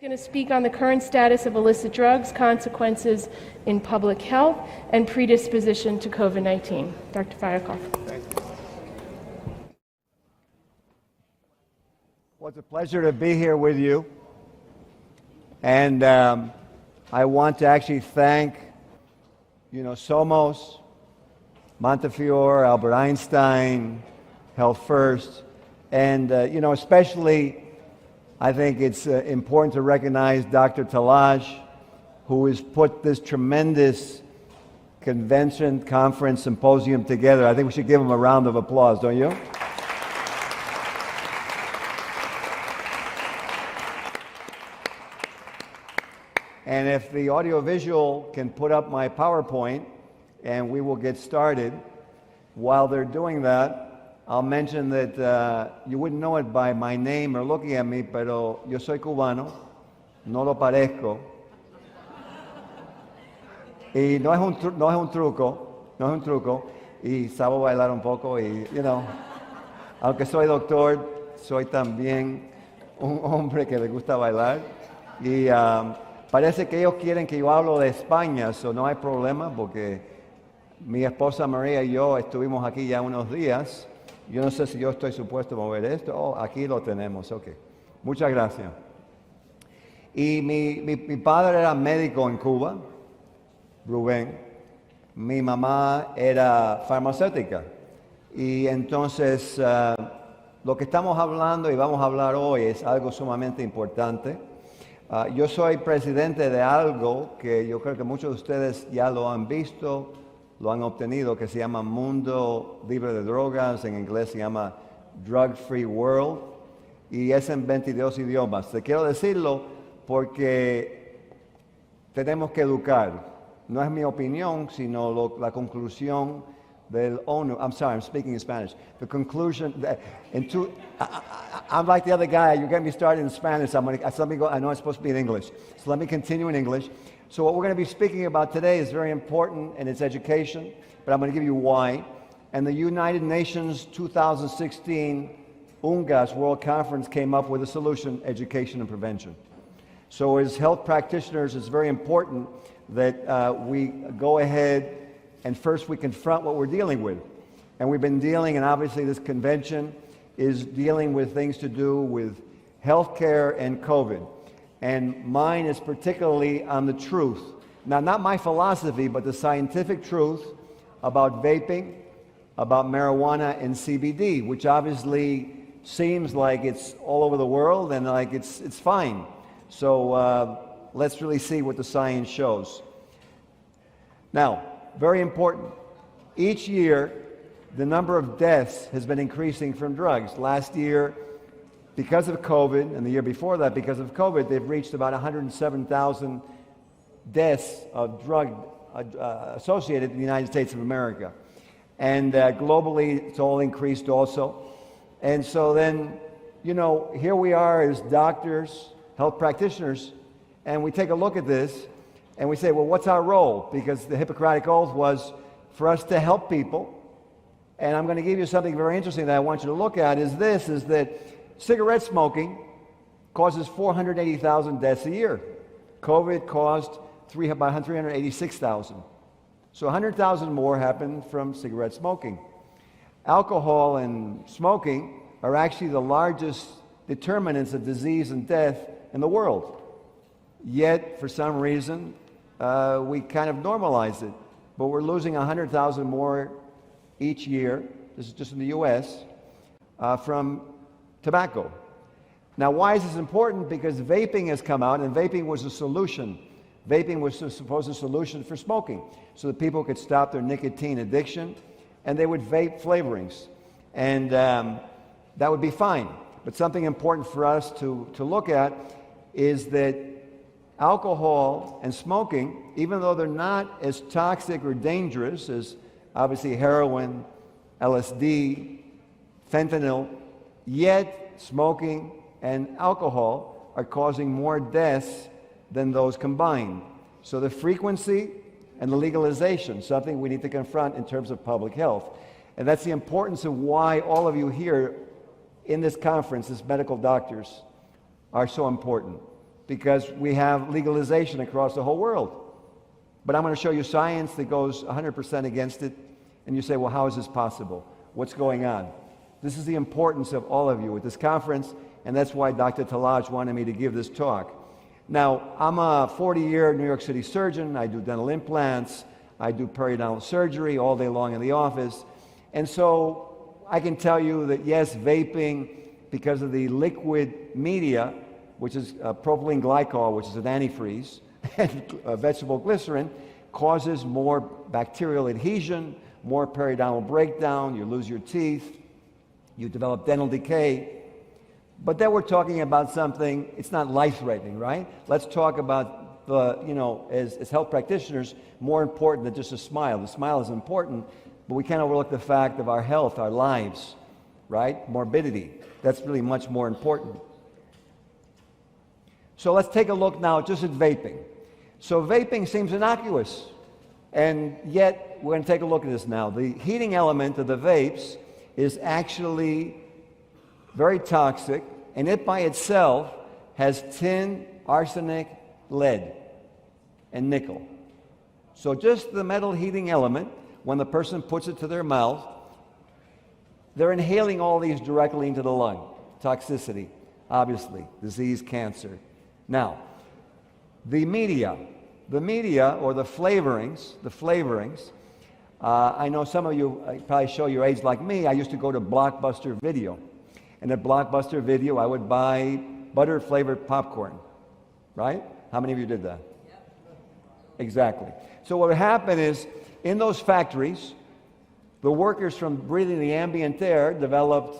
Going to speak on the current status of illicit drugs, consequences in public health, and predisposition to COVID-19. Dr. Fialkoff. Well, it's a pleasure to be here with you. And I want to actually thank, Somos, Montefiore, Albert Einstein, Health First, and, especially I think it's important to recognize Dr. Tallaj, who has put this tremendous convention, conference, symposium together. I think we should give him a round of applause, don't you? And if the audiovisual can put up my PowerPoint, and we will get started. While they're doing that, I'll mention that you wouldn't know it by my name or looking at me, pero yo soy cubano, no lo parezco. Y no es un truco, y sabo bailar un poco, y, aunque soy doctor, soy también un hombre que le gusta bailar. Y parece que ellos quieren que yo hable de España, so no hay problema, porque mi esposa María y yo estuvimos aquí ya unos días. Yo no sé si yo estoy supuesto a mover esto. Oh, aquí lo tenemos, ok. Muchas gracias. Y mi padre era médico en Cuba, Rubén. Mi mamá era farmacéutica. Y entonces, lo que estamos hablando y vamos a hablar hoy es algo sumamente importante. Yo soy presidente de algo que yo creo que muchos de ustedes ya lo han visto, lo han obtenido, que se llama Mundo Libre de Drogas, en inglés se llama Drug Free World, y es en 22 idiomas. Te quiero decirlo porque tenemos que educar. No es mi opinión, sino la conclusión del ONU. I'm sorry, I'm speaking in Spanish. The conclusion, I'm like the other guy, you get me started in Spanish, I know I'm supposed to be in English. So let me continue in English. So what we're going to be speaking about today is very important, and it's education, but I'm going to give you why. And the United Nations 2016 UNGAS World Conference came up with a solution: education and prevention. So as health practitioners, it's very important that we go ahead and first we confront what we're dealing with. And we've been dealing, and obviously this convention is dealing with things to do with healthcare and COVID. And mine is particularly on the truth. Now, not my philosophy, but the scientific truth about vaping, about marijuana and CBD, which obviously seems like it's all over the world and like it's fine. So let's really see what the science shows. Now, very important, each year the number of deaths has been increasing from drugs. Last year, because of COVID, and the year before that, because of COVID, they've reached about 107,000 deaths of drug associated in the United States of America. And globally, it's all increased also. And so then, here we are as doctors, health practitioners, and we take a look at this, and we say, well, what's our role? Because the Hippocratic Oath was for us to help people. And I'm going to give you something very interesting that I want you to look at, is that cigarette smoking causes 480,000 deaths a year. COVID caused about 386,000. So 100,000 more happened from cigarette smoking. Alcohol and smoking are actually the largest determinants of disease and death in the world. Yet, for some reason, we kind of normalized it. But we're losing 100,000 more each year, this is just in the U.S., from tobacco. Now, why is this important? Because vaping has come out, and vaping was a solution. Vaping was supposed a solution for smoking, so that people could stop their nicotine addiction, and they would vape flavorings. And that would be fine. But something important for us to look at is that alcohol and smoking, even though they're not as toxic or dangerous as obviously heroin, LSD, fentanyl, yet smoking and alcohol are causing more deaths than those combined. So the frequency and the legalization, something we need to confront in terms of public health. And that's the importance of why all of you here in this conference, as medical doctors, are so important. because we have legalization across the whole world. But I'm going to show you science that goes 100% against it. And you say, well, how is this possible? What's going on? This is the importance of all of you at this conference, and that's why Dr. Tallaj wanted me to give this talk. Now, I'm a 40-year New York City surgeon. I do dental implants. I do periodontal surgery all day long in the office. And so I can tell you that, yes, vaping, because of the liquid media, which is propylene glycol, which is an antifreeze, and vegetable glycerin, causes more bacterial adhesion, more periodontal breakdown, you lose your teeth, you develop dental decay. But then we're talking about something, it's not life-threatening, right? Let's talk about the, as health practitioners, more important than just a smile. The smile is important, but we can't overlook the fact of our health, our lives, right? Morbidity. That's really much more important. So let's take a look now just at vaping. So vaping seems innocuous, and yet we're going to take a look at this now. The heating element of the vapes is actually very toxic, and it by itself has tin, arsenic, lead, and nickel. So just the metal heating element, when the person puts it to their mouth, they're inhaling all these directly into the lung. Toxicity, obviously, disease, cancer. Now, the media or the flavorings, I know some of you probably show your age like me. I used to go to Blockbuster Video. And at Blockbuster Video, I would buy butter-flavored popcorn, right? How many of you did that? Yep. Exactly. So what would happen is, in those factories, the workers from breathing the ambient air developed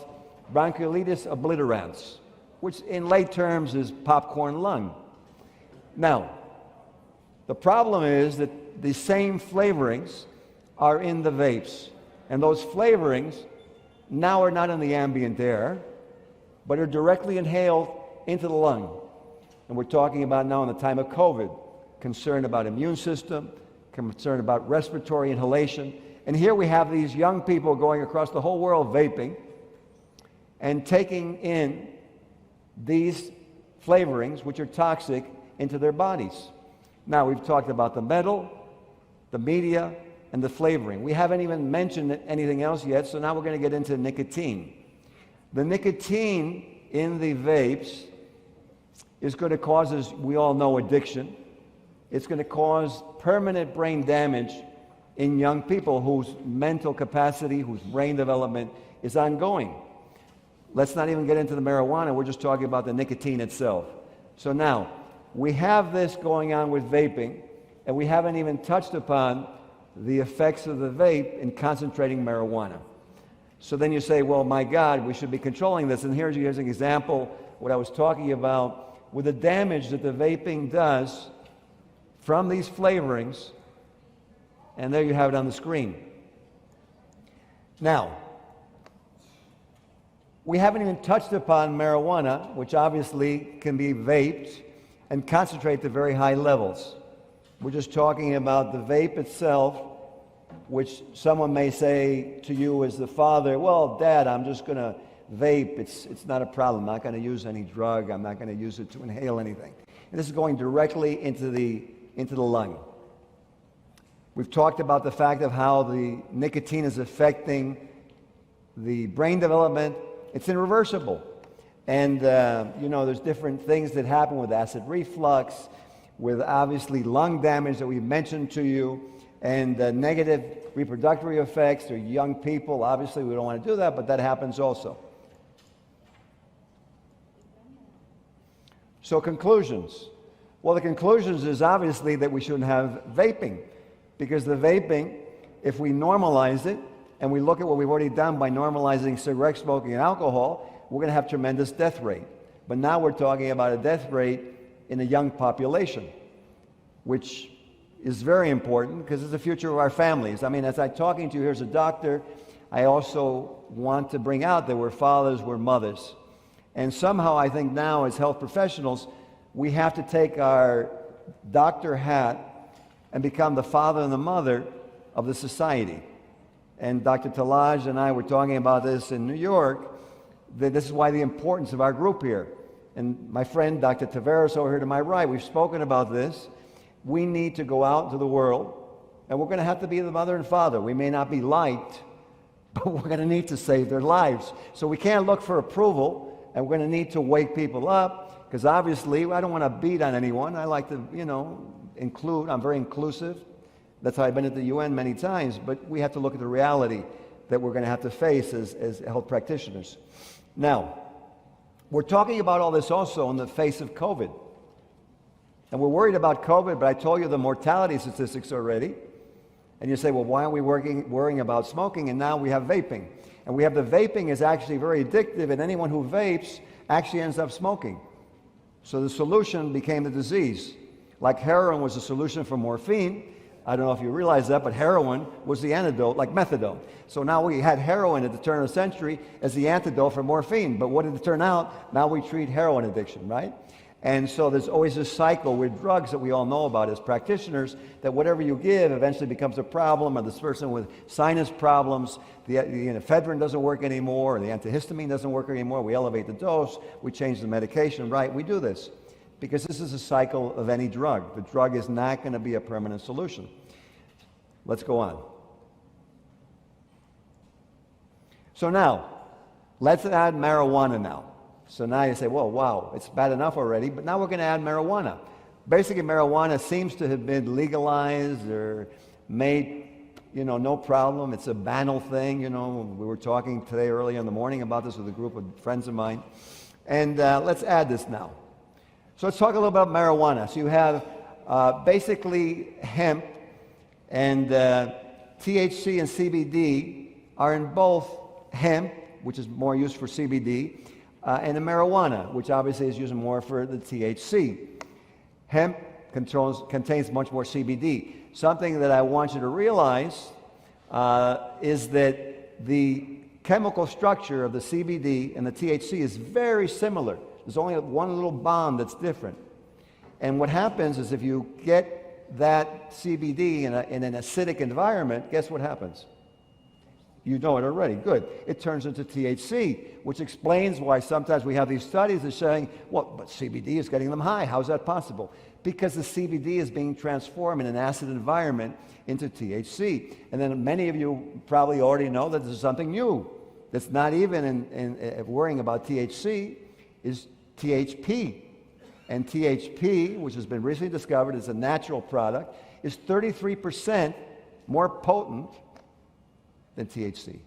bronchiolitis obliterans, which in lay terms is popcorn lung. Now, the problem is that the same flavorings are in the vapes, and those flavorings now are not in the ambient air, but are directly inhaled into the lung. And we're talking about now in the time of COVID, concern about immune system, concern about respiratory inhalation. And here we have these young people going across the whole world vaping and taking in these flavorings, which are toxic, into their bodies. Now, we've talked about the metal, the media, and the flavoring. We haven't even mentioned anything else yet, so now we're going to get into nicotine. The nicotine in the vapes is going to cause, as we all know, addiction. It's going to cause permanent brain damage in young people whose mental capacity, whose brain development is ongoing. Let's not even get into the marijuana. We're just talking about the nicotine itself. So now, we have this going on with vaping, and we haven't even touched upon the effects of the vape in concentrating marijuana. So then you say, well, my God, we should be controlling this. And here's an example, what I was talking about, with the damage that the vaping does from these flavorings. And there you have it on the screen. Now, we haven't even touched upon marijuana, which obviously can be vaped and concentrate to very high levels. We're just talking about the vape itself, which someone may say to you as the father, well, Dad, I'm just going to vape. It's not a problem. I'm not going to use any drug. I'm not going to use it to inhale anything. And this is going directly into the lung. We've talked about the fact of how the nicotine is affecting the brain development. It's irreversible. And, there's different things that happen with acid reflux, with obviously lung damage that we mentioned to you, and negative reproductive effects to young people. Obviously, we don't want to do that, but that happens also. So conclusions. Well, the conclusions is obviously that we shouldn't have vaping, because the vaping, if we normalize it, and we look at what we've already done by normalizing cigarette smoking and alcohol, we're going to have tremendous death rate. But now we're talking about a death rate in a young population, which is very important because it's the future of our families. I mean, as I'm talking to you here as a doctor, I also want to bring out that we're fathers, we're mothers. And somehow I think now as health professionals, we have to take our doctor hat and become the father and the mother of the society. And Dr. Tallaj and I were talking about this in New York, that this is why the importance of our group here. and my friend Dr. Taveras over here to my right, we've spoken about this. We need to go out into the world, and we're going to have to be the mother and father. We may not be liked, but we're going to need to save their lives. So we can't look for approval, and we're going to need to wake people up, because obviously I don't want to beat on anyone. I like to, include. I'm very inclusive. That's how I've been at the UN many times, but we have to look at the reality that we're going to have to face as health practitioners. Now, we're talking about all this also in the face of COVID. And we're worried about COVID, but I told you the mortality statistics already. And you say, well, why aren't we worrying about smoking? And now we have vaping. And we have the vaping is actually very addictive, and anyone who vapes actually ends up smoking. So the solution became the disease. Like heroin was a solution for morphine. I don't know if you realize that, but heroin was the antidote, like methadone. So now we had heroin at the turn of the century as the antidote for morphine. But what did it turn out? Now we treat heroin addiction, right? And so there's always this cycle with drugs that we all know about as practitioners, that whatever you give eventually becomes a problem, or this person with sinus problems, the ephedrine doesn't work anymore, or the antihistamine doesn't work anymore, we elevate the dose, we change the medication, right? We do this because this is a cycle of any drug. The drug is not going to be a permanent solution. Let's go on. So now, let's add marijuana now. So now you say, well, wow, it's bad enough already, but now we're going to add marijuana. Basically, marijuana seems to have been legalized or made, no problem. It's a banal thing, We were talking today early in the morning about this with a group of friends of mine. And let's add this now. So let's talk a little about marijuana. So you have basically hemp, and THC and CBD are in both hemp, which is more used for CBD, and the marijuana, which obviously is used more for the THC. Hemp contains much more CBD. Something that I want you to realize is that the chemical structure of the CBD and the THC is very similar. There's only one little bond that's different. And what happens is if you get that CBD in an acidic environment, guess what happens? You know it already. Good. It turns into THC, which explains why sometimes we have these studies that are saying, well, but CBD is getting them high. How is that possible? Because the CBD is being transformed in an acid environment into THC. And then many of you probably already know that this is something new that's not even in worrying about THC, is THP. And THP, which has been recently discovered as a natural product, is 33% more potent than THC.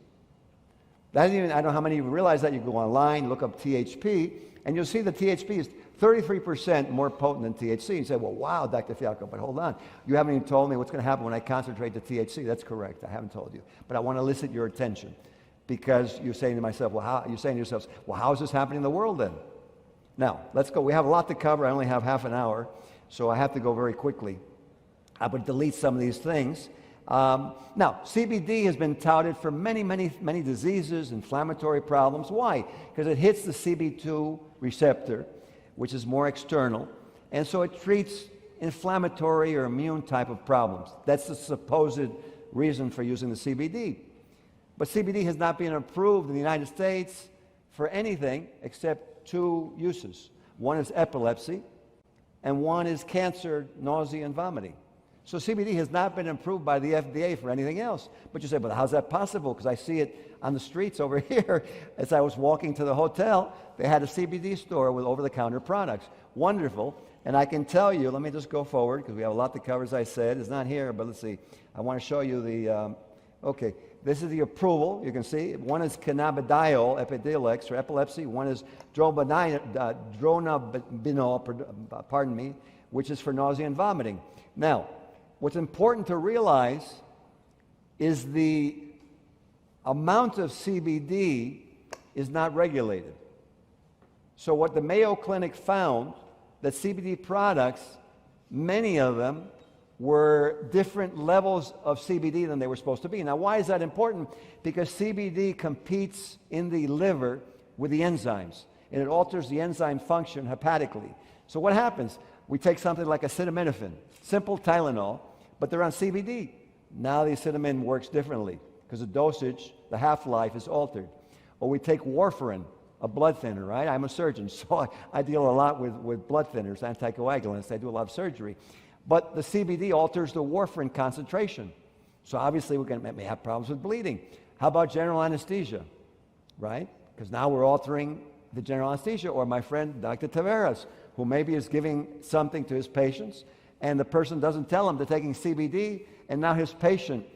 I don't know how many of you realize that. You go online, look up THP, and you'll see that THP is 33% more potent than THC. You say, well, wow, Dr. Fialkoff, but hold on. You haven't even told me what's going to happen when I concentrate the THC. That's correct. I haven't told you. But I want to elicit your attention, because you're saying to yourselves, well, how is this happening in the world then? Now, let's go. We have a lot to cover. I only have half an hour, so I have to go very quickly. I would delete some of these things. Now, CBD has been touted for many, many, many diseases, inflammatory problems. Why? Because it hits the CB2 receptor, which is more external, and so it treats inflammatory or immune type of problems. That's the supposed reason for using the CBD. But CBD has not been approved in the United States for anything except two uses. One is epilepsy, and one is cancer, nausea, and vomiting. So CBD has not been approved by the FDA for anything else. But you say, but how's that possible? Because I see it on the streets over here. As I was walking to the hotel, they had a CBD store with over-the-counter products. Wonderful. And I can tell you, let me just go forward, because we have a lot to cover, as I said. It's not here, but let's see. I want to show you the, okay. This is the approval. You can see one is cannabidiol, Epidiolex, for epilepsy. One is dronabinol, which is for nausea and vomiting. Now, what's important to realize is the amount of CBD is not regulated. So what the Mayo Clinic found, that CBD products, many of them, were different levels of CBD than they were supposed to be. Now, why is that important? Because CBD competes in the liver with the enzymes, and it alters the enzyme function hepatically. So what happens? We take something like acetaminophen, simple Tylenol, but they're on CBD. Now the acetamin works differently because the dosage, the half-life is altered. Or we take warfarin. a blood thinner, right? I'm a surgeon, so I deal a lot with blood thinners, anticoagulants. I do a lot of surgery. But the CBD alters the warfarin concentration. So obviously we're going to may have problems with bleeding. How about general anesthesia, right? Because now we're altering the general anesthesia. Or my friend, Dr. Taveras, who maybe is giving something to his patients, and the person doesn't tell him they're taking CBD, and now his patient,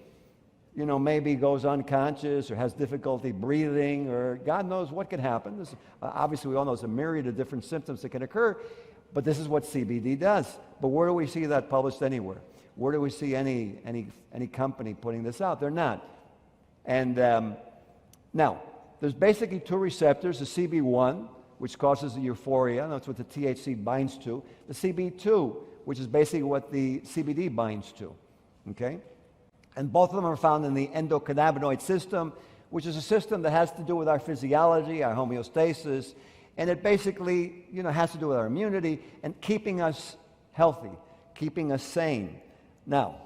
maybe goes unconscious or has difficulty breathing, or God knows what could happen. Obviously, we all know there's a myriad of different symptoms that can occur, but this is what CBD does. But where do we see that published anywhere? Where do we see any company putting this out? They're not. And now, there's basically two receptors, the CB1, which causes the euphoria, that's what the THC binds to, the CB2, which is basically what the CBD binds to, okay? And both of them are found in the endocannabinoid system, which is a system that has to do with our physiology, our homeostasis, and it basically, has to do with our immunity and keeping us healthy, keeping us sane. Now,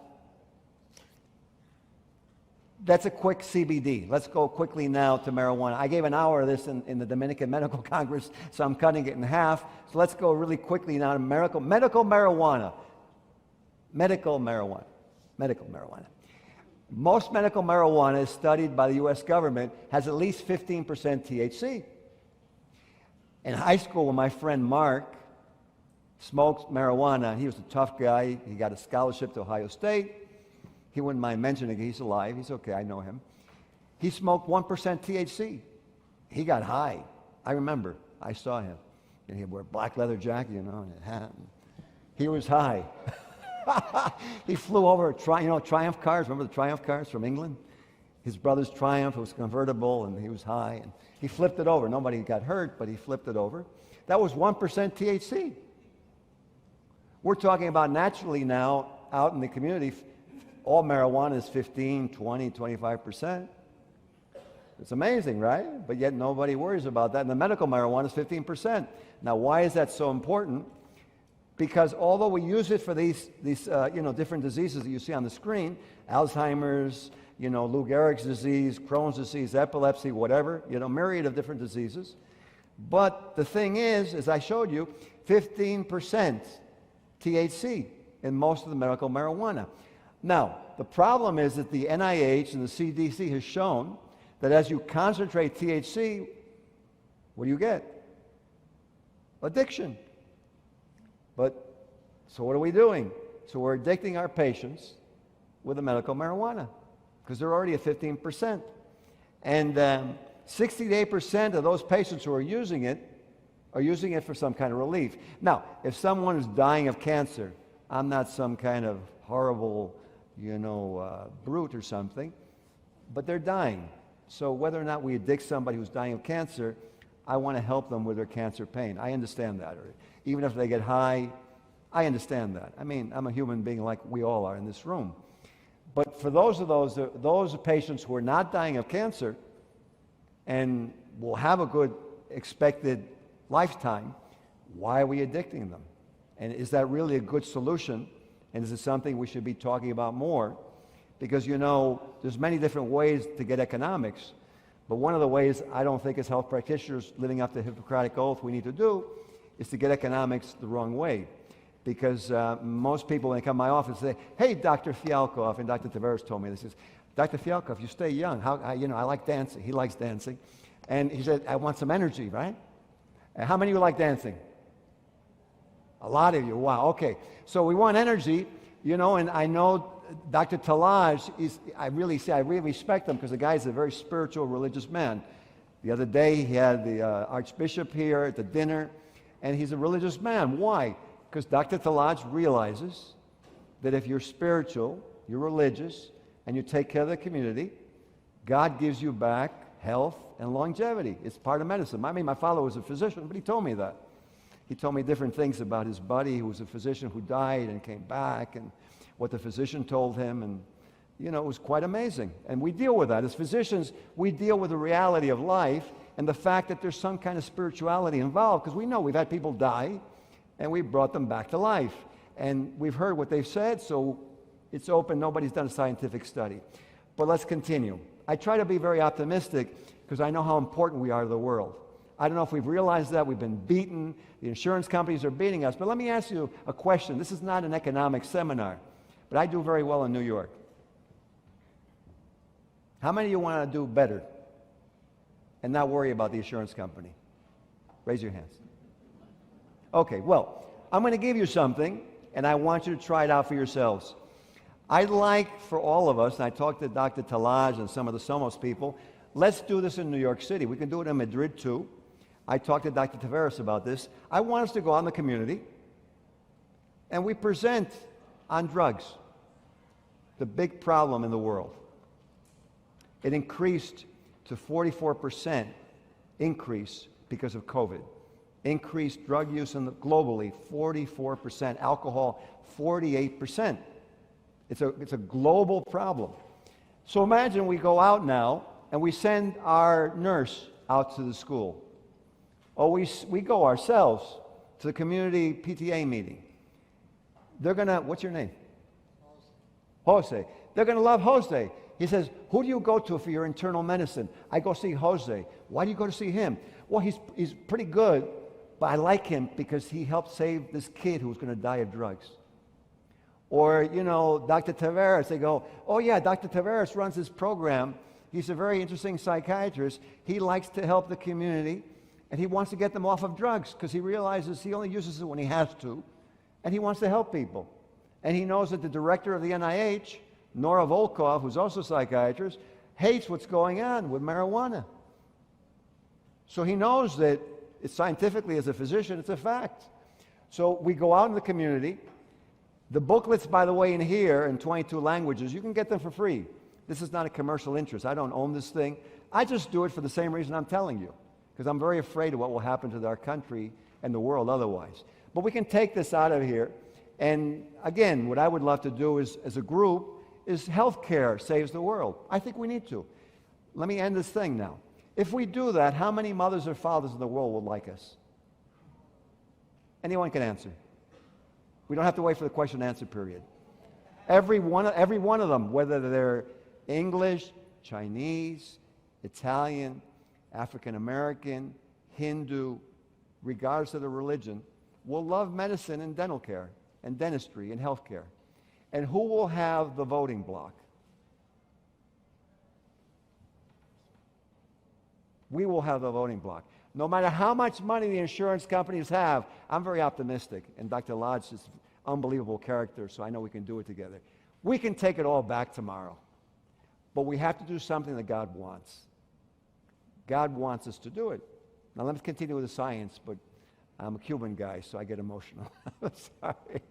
that's a quick CBD. Let's go quickly now to marijuana. I gave an hour of this in the Dominican Medical Congress, so I'm cutting it in half. So let's go really quickly now to medical marijuana. Medical marijuana. Most medical marijuana is studied by the U.S. government, has at least 15% THC. In high school, when my friend Mark smoked marijuana, he was a tough guy. He got a scholarship to Ohio State. He wouldn't mind mentioning it. He's alive. He's okay. I know him. He smoked 1% THC. He got high. I remember. I saw him. And he'd wear a black leather jacket, and a hat. He was high. He flew over Triumph cars. Remember the Triumph cars from England? His brother's Triumph was convertible, and he was high. And he flipped it over. Nobody got hurt, but he flipped it over. That was 1% THC. We're talking about naturally now, out in the community, all marijuana is 15, 20, 25%. It's amazing, right? But yet nobody worries about that. And the medical marijuana is 15%. Now, why is that so important? Because although we use it for these different diseases that you see on the screen, Alzheimer's, Lou Gehrig's disease, Crohn's disease, epilepsy, whatever, myriad of different diseases. But the thing is, as I showed you, 15% THC in most of the medical marijuana. Now, the problem is that the NIH and the CDC has shown that as you concentrate THC, what do you get? Addiction. So what are we doing? So we're addicting our patients with the medical marijuana because they're already at 15%. And 68% of those patients who are using it for some kind of relief. Now, if someone is dying of cancer, I'm not some kind of horrible brute or something, but they're dying. So whether or not we addict somebody who's dying of cancer, I want to help them with their cancer pain. I understand that. Or even if they get high, I understand that. I mean, I'm a human being like we all are in this room. But for those patients who are not dying of cancer and will have a good expected lifetime, why are we addicting them? And is that really a good solution? And is it something we should be talking about more? Because, there's many different ways to get economics. But one of the ways I don't think as health practitioners living up to the Hippocratic Oath we need to do is to get economics the wrong way. Because most people, when they come to my office, say, hey, Dr. Fialkoff, and Dr. Taveras told me this, he says, Dr. Fialkoff, you stay young. I like dancing. He likes dancing. And he said, I want some energy, right? And how many of you like dancing? A lot of you. Wow, okay. So we want energy, and I know Dr. Tallaj, I really respect him because the guy is a very spiritual, religious man. The other day he had the Archbishop here at the dinner, and he's a religious man. Why? Because Dr. Tallaj realizes that if you're spiritual, you're religious, and you take care of the community, God gives you back health and longevity. It's part of medicine. I mean, my father was a physician, but he told me that. He told me different things about his buddy who was a physician who died and came back, and what the physician told him, and it was quite amazing. And we deal with that. As physicians, we deal with the reality of life and the fact that there's some kind of spirituality involved, because we know we've had people die, and we brought them back to life. And we've heard what they've said, so it's open. Nobody's done a scientific study. But let's continue. I try to be very optimistic because I know how important we are to the world. I don't know if we've realized that. We've been beaten. The insurance companies are beating us. But let me ask you a question. This is not an economic seminar, but I do very well in New York. How many of you want to do better and not worry about the insurance company? Raise your hands. Okay, well, I'm going to give you something, and I want you to try it out for yourselves. I'd like for all of us, and I talked to Dr. Tallaj and some of the Somos people, let's do this in New York City. We can do it in Madrid too. I talked to Dr. Tavares about this. I want us to go out in the community and we present on drugs, the big problem in the world. It increased to 44% increase because of COVID. Increased drug use globally, 44%. Alcohol, 48%. It's a global problem. So imagine we go out now and we send our nurse out to the school. Or we go ourselves to the community PTA meeting. They're going to, what's your name? Jose. They're going to love Jose. He says, who do you go to for your internal medicine? I go see Jose. Why do you go to see him? Well, he's pretty good, but I like him because he helped save this kid who was going to die of drugs. Or, you know, Dr. Tavares, they go, oh yeah, Dr. Tavares runs this program. He's a very interesting psychiatrist. He likes to help the community, and he wants to get them off of drugs because he realizes he only uses it when he has to, and he wants to help people. And he knows that the director of the NIH, Nora Volkov, who's also a psychiatrist, hates what's going on with marijuana. So he knows that scientifically, as a physician, it's a fact. So we go out in the community. The booklets, by the way, in here in 22 languages, you can get them for free. This is not a commercial interest. I don't own this thing. I just do it for the same reason I'm telling you, because I'm very afraid of what will happen to our country and the world otherwise. But we can take this out of here. And again, what I would love to do is, as a group, is healthcare saves the world. I think we need to. Let me end this thing now. If we do that, how many mothers or fathers in the world would like us? Anyone can answer. We don't have to wait for the question and answer period. Every one of them, whether they're English, Chinese, Italian, African American, Hindu, regardless of the religion, will love medicine and dental care and dentistry and health care. And who will have the voting block? We will have the voting block. No matter how much money the insurance companies have, I'm very optimistic, and Dr. Lodge is an unbelievable character, so I know we can do it together. We can take it all back tomorrow, but we have to do something that God wants. God wants us to do it. Now let me continue with the science, but I'm a Cuban guy, so I get emotional. Sorry.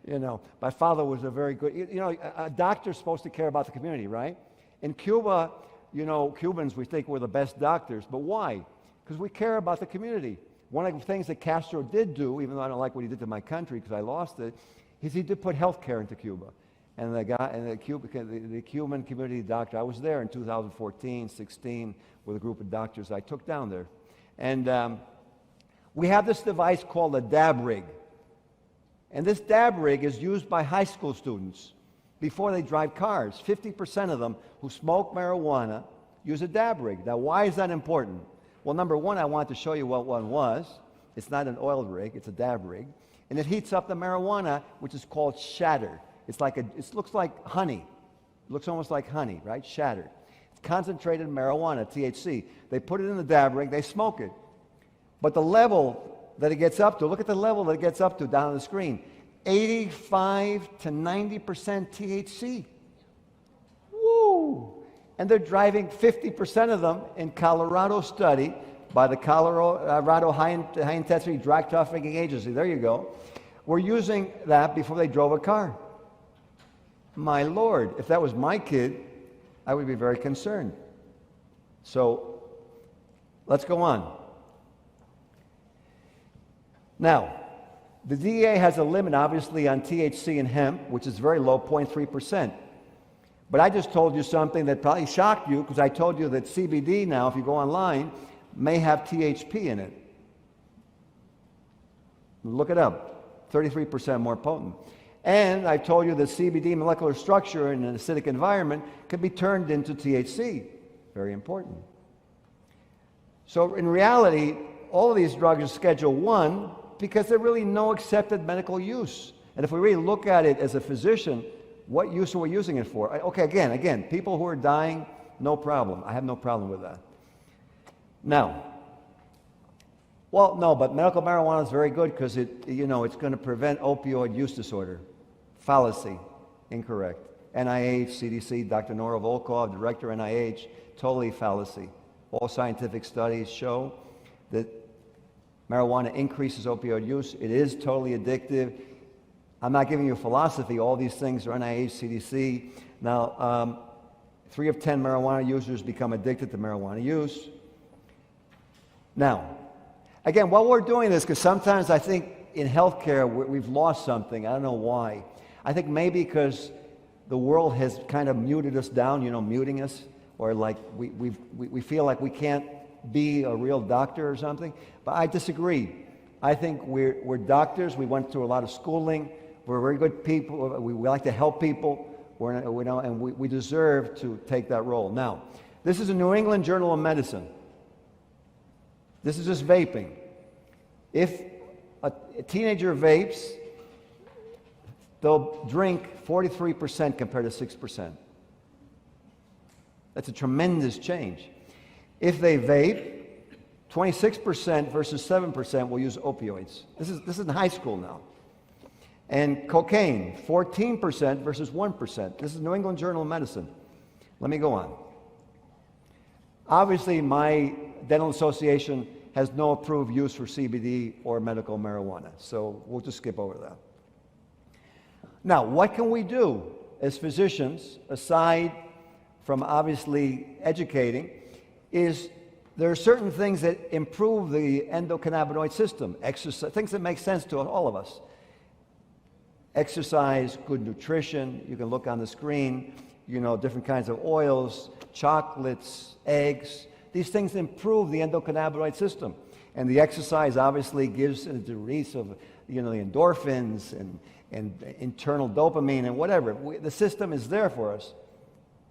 You know, my father was a very good, you know, a doctor's supposed to care about the community, right? In Cuba, you know, Cubans, we think we're the best doctors, but why? Because we care about the community. One of the things that Castro did do, even though I don't like what he did to my country because I lost it, is he did put health care into Cuba. And the Cuban community doctor, I was there in 2014, 16, with a group of doctors I took down there. And we have this device called a dab rig. And this dab rig is used by high school students before they drive cars. 50% of them who smoke marijuana use a dab rig. Now, why is that important? Well, number one, I want to show you what one was. It's not an oil rig, it's a dab rig. And it heats up the marijuana, which is called shatter. It looks like honey. It looks almost like honey, right? Shatter. It's concentrated marijuana, THC. They put it in the dab rig, they smoke it. But the level that it gets up to, look at the level that it gets up to down on the screen. 85 to 90% THC. Woo! And they're driving 50% of them in Colorado study by the Colorado High Intensity Drug Trafficking Agency. There you go. We're using that before they drove a car. My Lord, if that was my kid, I would be very concerned. So, let's go on. Now, the DEA has a limit, obviously, on THC in hemp, which is very low, 0.3%. But I just told you something that probably shocked you, because I told you that CBD now, if you go online, may have THP in it. Look it up, 33% more potent. And I told you that CBD molecular structure in an acidic environment can be turned into THC. Very important. So in reality, all of these drugs are Schedule 1 because they're really no accepted medical use. And if we really look at it as a physician, what use are we using it for? Okay, again, people who are dying, no problem. I have no problem with that. Now, well, no, but medical marijuana is very good because it's going to prevent opioid use disorder. Fallacy, incorrect. NIH, CDC, Dr. Nora Volkov, Director NIH, totally fallacy. All scientific studies show that marijuana increases opioid use. It is totally addictive. I'm not giving you a philosophy. All these things are NIH, CDC. Now, 3 of 10 marijuana users become addicted to marijuana use. Now, again, while we're doing this, because sometimes I think in healthcare we've lost something. I don't know why. I think maybe because the world has kind of muted us down, muting us, or like we feel like we can't be a real doctor or something. But I disagree. I think we're doctors. We went through a lot of schooling. We're very good people. We like to help people. And we deserve to take that role. Now, this is a New England Journal of Medicine. This is just vaping. If a teenager vapes, they'll drink 43% compared to 6%. That's a tremendous change. If they vape, 26% versus 7% will use opioids. This is in high school now. And cocaine, 14% versus 1%. This is New England Journal of Medicine. Let me go on. Obviously, my dental association has no approved use for CBD or medical marijuana, so we'll just skip over that. Now, what can we do as physicians, aside from obviously educating, is there are certain things that improve the endocannabinoid system, exercise, things that make sense to all of us. Exercise, good nutrition, you can look on the screen, different kinds of oils, chocolates, eggs. These things improve the endocannabinoid system. And the exercise obviously gives a release of the endorphins and internal dopamine and whatever. The system is there for us.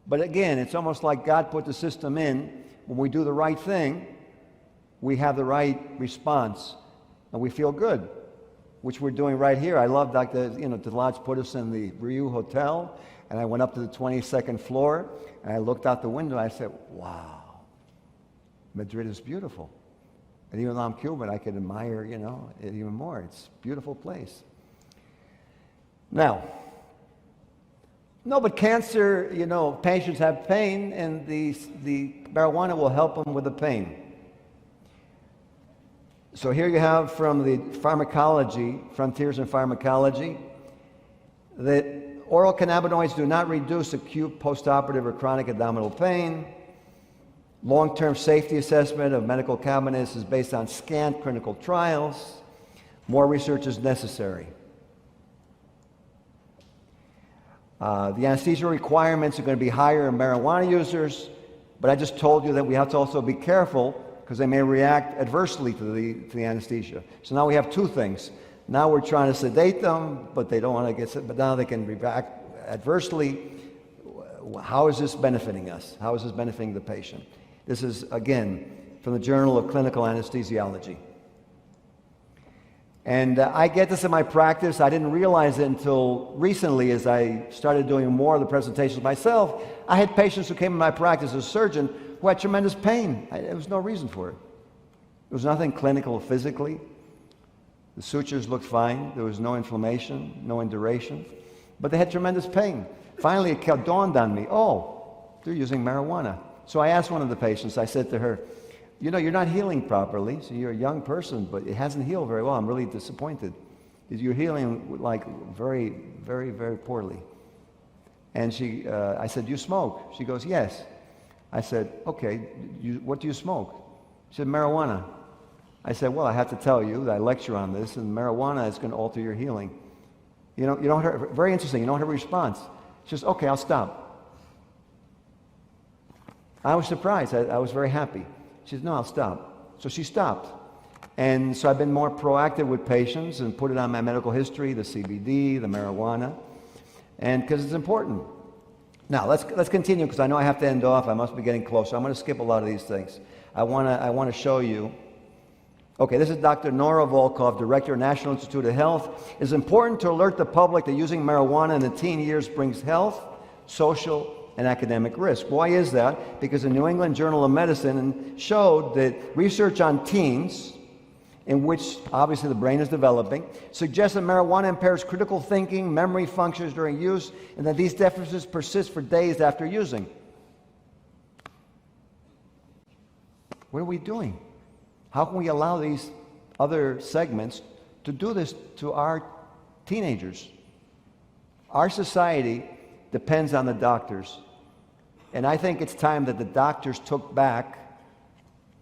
But again, it's almost like God put the system in. When we do the right thing, we have the right response, and we feel good, which we're doing right here. I love Tallaj put us in the Riu Hotel, and I went up to the 22nd floor, and I looked out the window, and I said, wow, Madrid is beautiful. And even though I'm Cuban, I can admire, it even more. It's a beautiful place. Now, no, but cancer, patients have pain, and the marijuana will help them with the pain. So here you have from the pharmacology, Frontiers in Pharmacology, that oral cannabinoids do not reduce acute postoperative or chronic abdominal pain. Long-term safety assessment of medical cannabis is based on scant clinical trials. More research is necessary. The anesthesia requirements are going to be higher in marijuana users, but I just told you that we have to also be careful because they may react adversely to the anesthesia. So now we have two things. Now we're trying to sedate them, but they don't want to get, but now they can react adversely. How is this benefiting us? How is this benefiting the patient? This is, again, from the Journal of Clinical Anesthesiology. And I get this in my practice. I didn't realize it until recently as I started doing more of the presentations myself. I had patients who came in my practice as a surgeon who had tremendous pain. There was no reason for it. There was nothing clinical physically. The sutures looked fine. There was no inflammation, no induration. But they had tremendous pain. Finally, it dawned on me, they're using marijuana. So I asked one of the patients, I said to her, you're not healing properly. So you're a young person, but it hasn't healed very well. I'm really disappointed. You're healing like very, very, very poorly. And I said, you smoke? She goes, yes. I said, okay, what do you smoke? She said, marijuana. I said, well, I have to tell you that I lecture on this, and marijuana is going to alter your healing. Very interesting. You know her response? She says, okay, I'll stop. I was surprised. I was very happy. She said, no, I'll stop. So she stopped. And so I've been more proactive with patients and put it on my medical history, the CBD, the marijuana, and because it's important. Now, let's continue because I know I have to end off. I must be getting closer. I'm going to skip a lot of these things. I want to show you. Okay, this is Dr. Nora Volkov, Director of National Institute of Health. It's important to alert the public that using marijuana in the teen years brings health, social, and academic risk. Why is that? Because the New England Journal of Medicine showed that research on teens, in which obviously the brain is developing, suggests that marijuana impairs critical thinking, memory functions during use, and that these deficits persist for days after using. What are we doing? How can we allow these other segments to do this to our teenagers? Our society depends on the doctors. And I think it's time that the doctors took back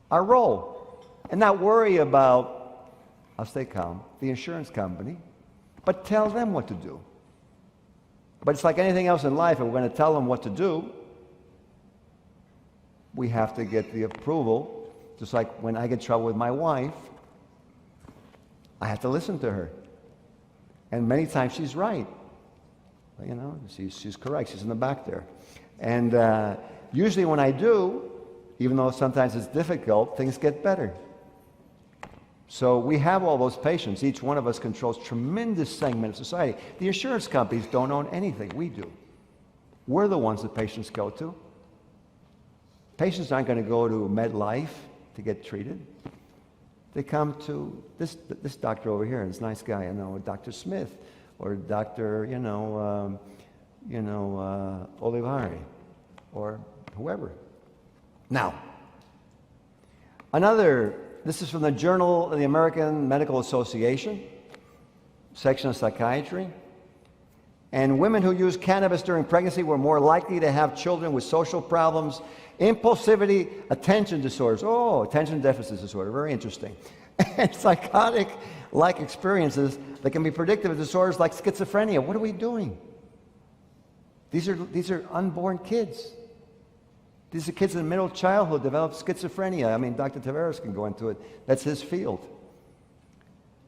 our role and not worry about, I'll stay calm, the insurance company, but tell them what to do. But it's like anything else in life, if we're going to tell them what to do, we have to get the approval. Just like when I get in trouble with my wife, I have to listen to her. And many times she's right. You know, she's correct. She's in the back there. And usually when I do, even though sometimes it's difficult, things get better. So we have all those patients. Each one of us controls tremendous segment of society. The insurance companies don't own anything. We do. We're the ones that patients go to. Patients aren't going to go to MedLife to get treated. They come to this doctor over here, this nice guy, Dr. Smith, or Dr. Olivari, or whoever. Now, this is from the Journal of the American Medical Association, section of psychiatry. And women who use cannabis during pregnancy were more likely to have children with social problems, impulsivity, attention disorders. Oh, attention deficit disorder, very interesting. And psychotic-like experiences that can be predictive of disorders like schizophrenia. What are we doing? These are unborn kids. These are kids in middle childhood develop schizophrenia. I mean, Dr. Tavares can go into it. That's his field.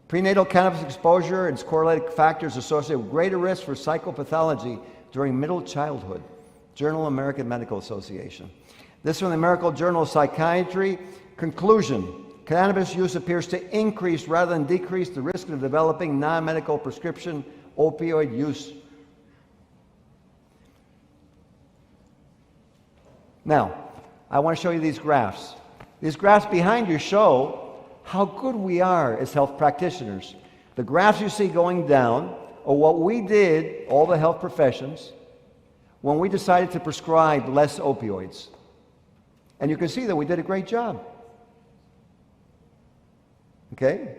Prenatal cannabis exposure and its correlated factors associated with greater risk for psychopathology during middle childhood. Journal of American Medical Association. This from the American Journal of Psychiatry. Conclusion: cannabis use appears to increase rather than decrease the risk of developing non-medical prescription opioid use. Now, I want to show you these graphs. These graphs behind you show how good we are as health practitioners. The graphs you see going down are what we did, all the health professions, when we decided to prescribe less opioids. And you can see that we did a great job. Okay?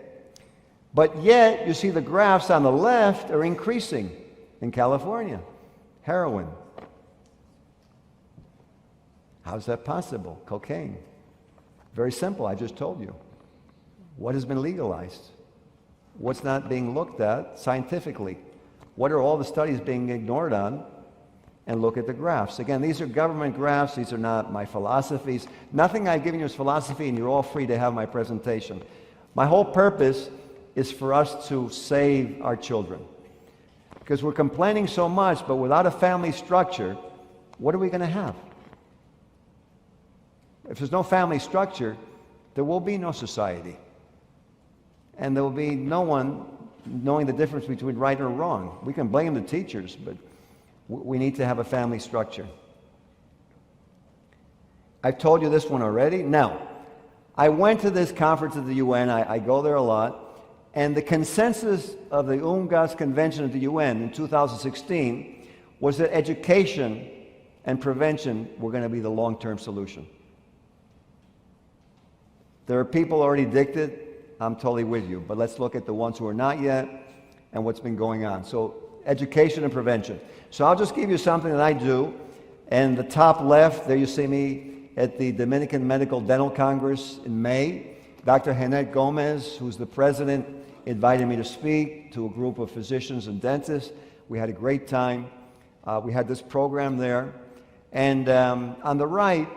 But yet, you see the graphs on the left are increasing in California. Heroin. How's that possible? Cocaine. Very simple, I just told you. What has been legalized? What's not being looked at scientifically? What are all the studies being ignored on? And look at the graphs. Again, these are government graphs. These are not my philosophies. Nothing I've given you is philosophy, and you're all free to have my presentation. My whole purpose is for us to save our children. Because we're complaining so much, but without a family structure, what are we going to have? If there's no family structure, there will be no society. And there will be no one knowing the difference between right or wrong. We can blame the teachers, but we need to have a family structure. I've told you this one already. Now, I went to this conference at the UN. I go there a lot. And the consensus of the UNGAS Convention at the UN in 2016 was that education and prevention were going to be the long-term solution. There are people already addicted. I'm totally with you. But let's look at the ones who are not yet and what's been going on. So education and prevention. So I'll just give you something that I do. And the top left, there you see me at the Dominican Medical Dental Congress in May. Dr. Hanette Gomez, who's the president, invited me to speak to a group of physicians and dentists. We had a great time. We had this program there. And on the right,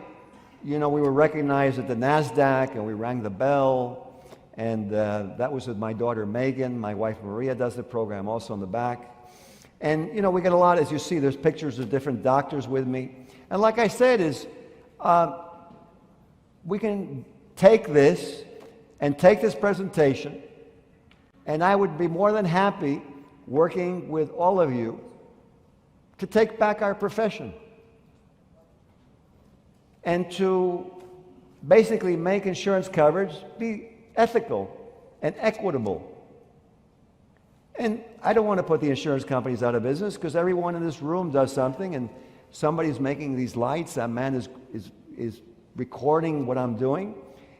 we were recognized at the NASDAQ, and we rang the bell. And that was with my daughter Megan. My wife Maria does the program also in the back. And, you know, we get a lot, as you see, there's pictures of different doctors with me. And like I said, we can take this and take this presentation, and I would be more than happy working with all of you to take back our profession and to basically make insurance coverage be ethical and equitable. And I don't want to put the insurance companies out of business, because everyone in this room does something, and somebody's making these lights. That man is recording what I'm doing,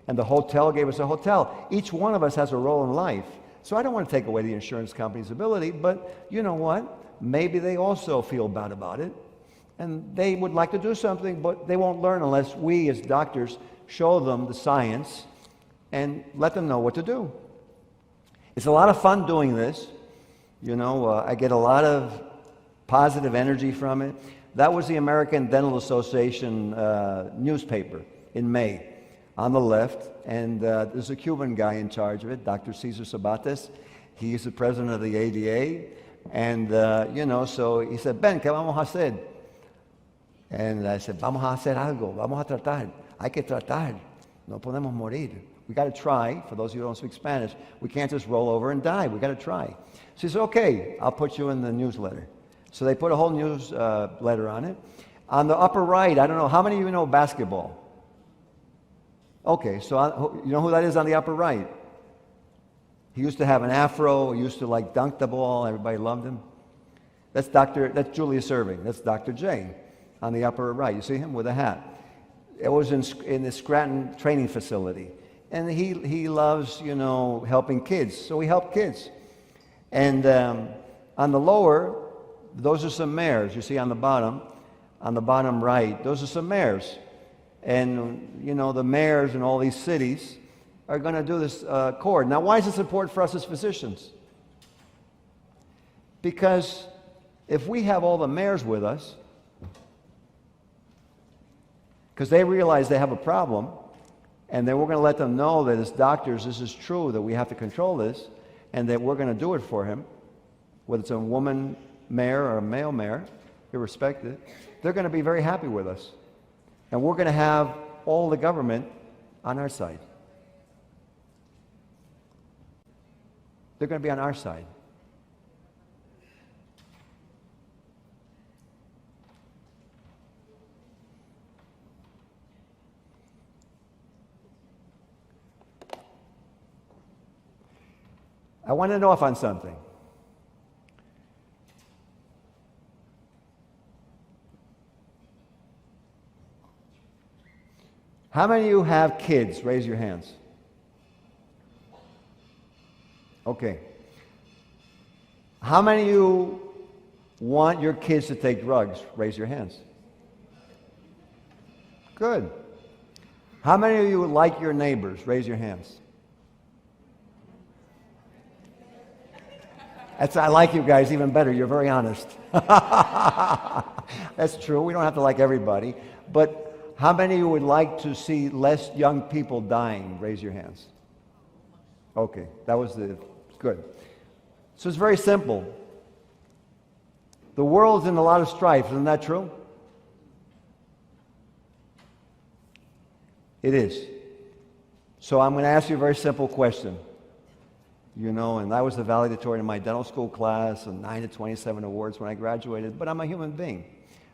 and the hotel gave us a hotel. Each one of us has a role in life. So I don't want to take away the insurance company's ability, but you know what? Maybe they also feel bad about it, and they would like to do something, but they won't learn unless we as doctors show them the science and let them know what to do. It's a lot of fun doing this. You know, I get a lot of positive energy from it. That was the American Dental Association newspaper in May on the left, and there's a Cuban guy in charge of it, Dr. Cesar Sabates. He's the president of the ADA, and you know, so he said, "Ben, ¿qué vamos a hacer?" And I said, "Vamos a hacer algo, vamos a tratar, hay que tratar, no podemos morir." We got to try. For those of you who don't speak Spanish, we can't just roll over and die. We got to try. So he said, "Okay, I'll put you in the newsletter." So they put a whole newsletter on it. On the upper right, I don't know, how many of you know basketball? Okay, so you know who that is on the upper right? He used to have an afro. He used to like dunk the ball. Everybody loved him. That's Julius Erving. That's Dr. J on the upper right. You see him with a hat. It was in the Scranton training facility. And he loves, you know, helping kids. So we help kids. And on the lower, those are some mayors. You see on the bottom right, those are some mayors. And, you know, the mayors in all these cities are going to do this accord. Now, why is this important for us as physicians? Because if we have all the mayors with us, because they realize they have a problem, and then we're going to let them know that as doctors, this is true, that we have to control this, and that we're going to do it for him, whether it's a woman mayor or a male mayor, irrespective, they're going to be very happy with us. And we're going to have all the government on our side. They're going to be on our side. I want to know if on something. How many of you have kids? Raise your hands. Okay. How many of you want your kids to take drugs? Raise your hands. Good. How many of you like your neighbors? Raise your hands. I like you guys even better. You're very honest. That's true. We don't have to like everybody. But how many of you would like to see less young people dying? Raise your hands. Okay, that was good. So it's very simple. The world's in a lot of strife. Isn't that true? It is. So I'm going to ask you a very simple question. You know, and I was the valedictorian in my dental school class, and 9 to 27 awards when I graduated, but I'm a human being.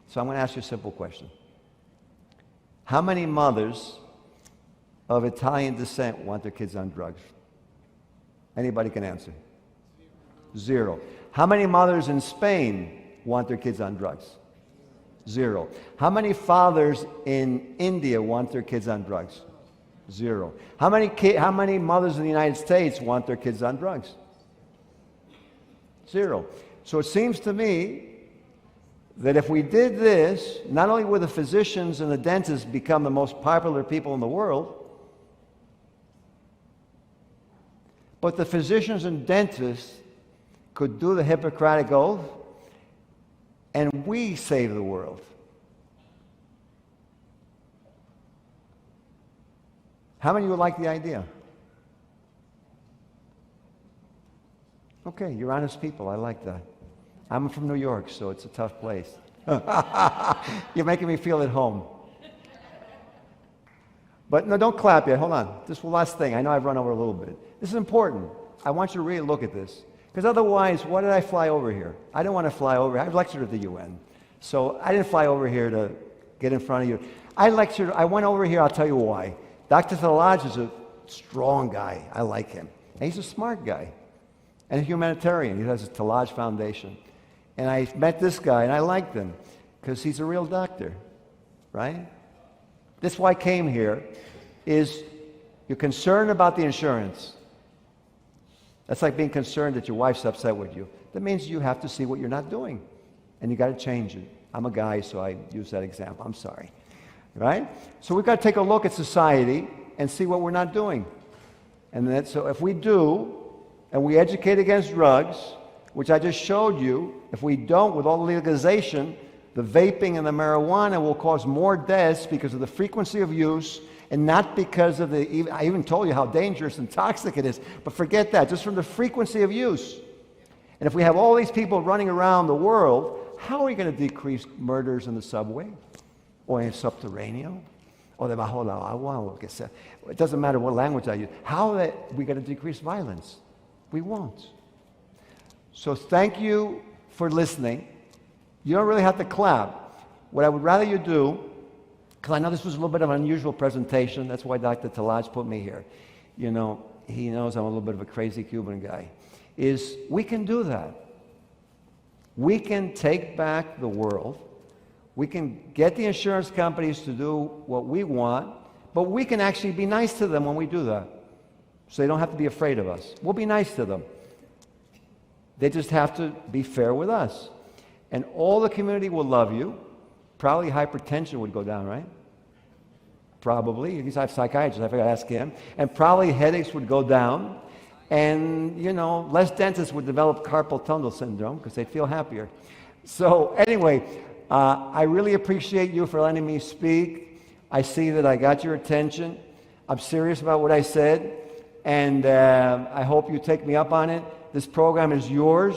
So I'm going to ask you a simple question. How many mothers of Italian descent want their kids on drugs? Anybody can answer. 0. How many mothers in Spain want their kids on drugs? 0. How many fathers in India want their kids on drugs? 0. How many mothers in the United States want their kids on drugs? 0. So it seems to me that if we did this, not only would the physicians and the dentists become the most popular people in the world, but the physicians and dentists could do the Hippocratic Oath, and we save the world. How many of you like the idea? Okay, you're honest people. I like that. I'm from New York, so it's a tough place. You're making me feel at home. But no, don't clap yet. Hold on. This is the last thing. I know I've run over a little bit. This is important. I want you to really look at this. Because otherwise, why did I fly over here? I didn't want to fly over. I've lectured at the UN. So I didn't fly over here to get in front of you. I went over here, I'll tell you why. Dr. Tallaj is a strong guy. I like him. And he's a smart guy. And a humanitarian. He has his Tallaj Foundation. And I met this guy, and I liked him. Because he's a real doctor. Right? That's why I came here, is you're concerned about the insurance. That's like being concerned that your wife's upset with you. That means you have to see what you're not doing. And you got to change it. I'm a guy, so I use that example. I'm sorry. Right? So we've got to take a look at society and see what we're not doing. And then, so if we do, and we educate against drugs, which I just showed you, if we don't, with all the legalization, the vaping and the marijuana will cause more deaths because of the frequency of use and not because of I even told you how dangerous and toxic it is, but forget that, just from the frequency of use. And if we have all these people running around the world, how are we going to decrease murders in the subway? Or in subterráneo? Or debajo la agua? Or lo que sea. It doesn't matter what language I use. How are we going to decrease violence? We won't. So thank you for listening. You don't really have to clap. What I would rather you do, because I know this was a little bit of an unusual presentation, that's why Dr. Tallaj put me here. You know, he knows I'm a little bit of a crazy Cuban guy, is we can do that. We can take back the world. We can get the insurance companies to do what we want, but we can actually be nice to them when we do that. So they don't have to be afraid of us. We'll be nice to them. They just have to be fair with us. And all the community will love you. Probably hypertension would go down, right? Probably. He's a psychiatrist. I forgot to ask him. And probably headaches would go down. And, you know, less dentists would develop carpal tunnel syndrome because they'd feel happier. So anyway, I really appreciate you for letting me speak. I see that I got your attention. I'm serious about what I said. And I hope you take me up on it. This program is yours.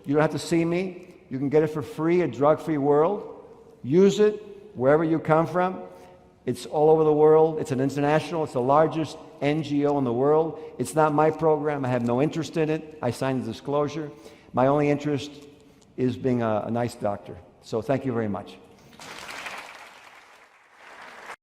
You don't have to see me. You can get it for free, a drug-free world. Use it wherever you come from. It's all over the world. It's an international. It's the largest NGO in the world. It's not my program. I have no interest in it. I signed the disclosure. My only interest is being a nice doctor. So thank you very much.